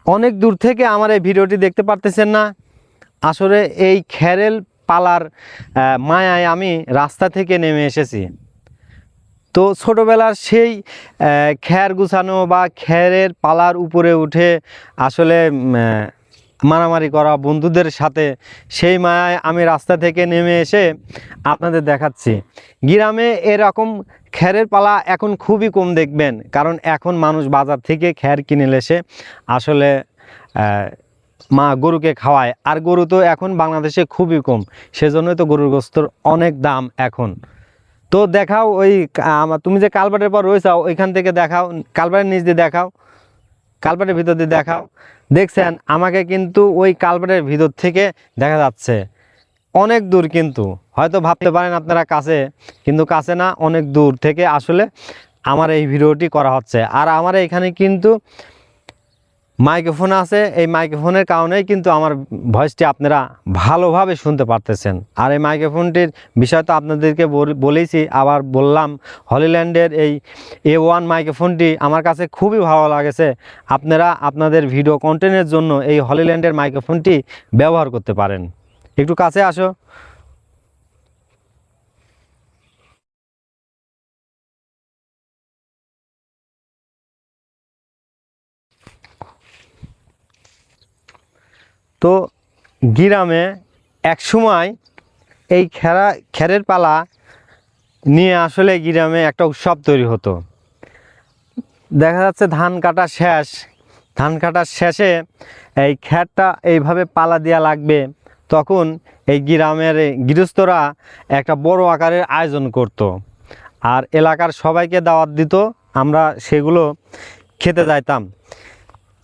অনেক দূর থেকে আমার এই ভিডিওটি দেখতে পারতেছেন না। আসলে এই খ্যারের পালার মায়ায় আমি রাস্তা থেকে নেমে এসেছি। তো ছোটোবেলার সেই খ্যার গুছানো বা খ্যারের পালার উপরে উঠে আসলে মারামারি করা বন্ধুদের সাথে, সেই মায়ায় আমি রাস্তা থেকে নেমে এসে আপনাদের দেখাচ্ছি। গ্রামে এরকম খ্যারের পালা এখন খুবই কম দেখবেন, কারণ এখন মানুষ বাজার থেকে খ্যার কিনে এসে আসলে মা গরুকে খাওয়ায়। আর গরু তো এখন বাংলাদেশে খুবই কম, সেজন্যই তো গরুর গোস্তর অনেক দাম এখন। তো দেখাও ওই তুমি যে কালভার্টের পর রয়েছে ওইখান থেকে দেখাও, কালভার্টের নিচ দিয়ে দেখাও, কালভার্টের ভিতর দিয়ে দেখাও। দেখছেন আমাকে কিন্তু ওই কালভার্টের ভিতর থেকে দেখা যাচ্ছে, অনেক দূর। কিন্তু হয়তো ভাবতে পারেন আপনারা কাছে, কিন্তু কাছে না, অনেক দূর থেকে আসলে আমার এই ভিডিওটি করা হচ্ছে। আর আমার এখানে কিন্তু মাইক্রোফোন আছে, এই মাইক্রোফোনের কারণেই কিন্তু আমার ভয়েসটি আপনারা ভালোভাবে শুনতে পারতেছেন। আর এই মাইক্রোফোনটির বিষয় তো আপনাদেরকে বলেইছি, আবার বললাম, হলিল্যান্ডের এই A1 মাইক্রোফোনটি আমার কাছে খুবই ভালো লাগেছে। আপনারা আপনাদের ভিডিও কন্টেন্টের জন্য এই হলিল্যান্ডের মাইক্রোফোনটি ব্যবহার করতে পারেন। একটু কাছে আসো। তো গ্রামে এক সময় এই খ্যারের পালা নিয়ে আসলে গ্রামে একটা উৎসব তৈরি হতো। দেখা যাচ্ছে ধান কাটা শেষ, ধান কাটার শেষে এই খ্যারটা এইভাবে পালা দেওয়া লাগবে, তখন এই গ্রামের গৃহস্থরা একটা বড় আকারের আয়োজন করত আর এলাকার সবাইকে দাওয়াত দিত। আমরা সেগুলো খেতে যাইতাম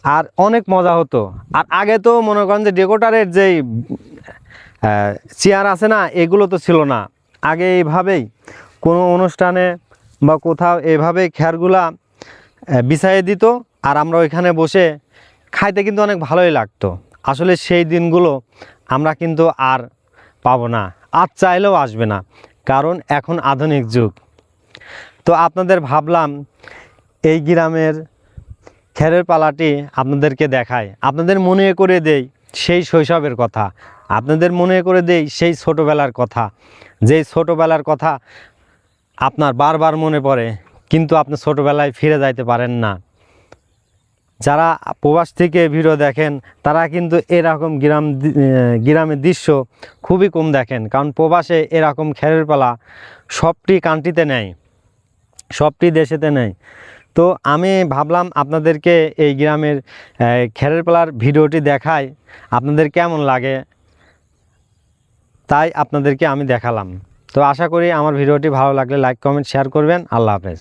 আর অনেক মজা হতো। আর আগে তো মনে করেন যে ডেকোরেটরের যেই চেয়ার আছে না, এগুলো তো ছিল না। আগে এইভাবেই কোনো অনুষ্ঠানে বা কোথাও এভাবেই খ্যারগুলা বিছাইয়ে দিত আর আমরা ওইখানে বসে খাইতে কিন্তু অনেক ভালোই লাগতো। আসলে সেই দিনগুলো আমরা কিন্তু আর পাবো না, আর চাইলেও আসবে না, কারণ এখন আধুনিক যুগ। তো আপনাদের ভাবলাম এই গ্রামের খ্যারের পালাটি আপনাদেরকে দেখায়, আপনাদের মনে করে দেই সেই শৈশবের কথা, আপনাদের মনে করে দেই সেই ছোটোবেলার কথা, যেই ছোটোবেলার কথা আপনার বারবার মনে পড়ে, কিন্তু আপনি ছোটোবেলায় ফিরে যাইতে পারেন না। যারা প্রবাস থেকে ভিডিও দেখেন তারা কিন্তু এরকম গ্রামের দৃশ্য খুবই কম দেখেন, কারণ প্রবাসে এরকম খ্যারের পালা সবটি কান্ট্রিতে নেয়, সবটি দেশেতে নেয়। তো আমি ভাবলাম আপনাদেরকে এই গ্রামের খ্যারের পালার ভিডিওটি দেখাই, আপনাদের কেমন লাগে তাই আপনাদেরকে আমি দেখালাম। তো আশা করি আমার ভিডিওটি ভালো লাগলে লাইক কমেন্ট শেয়ার করবেন। আল্লাহ হাফেজ।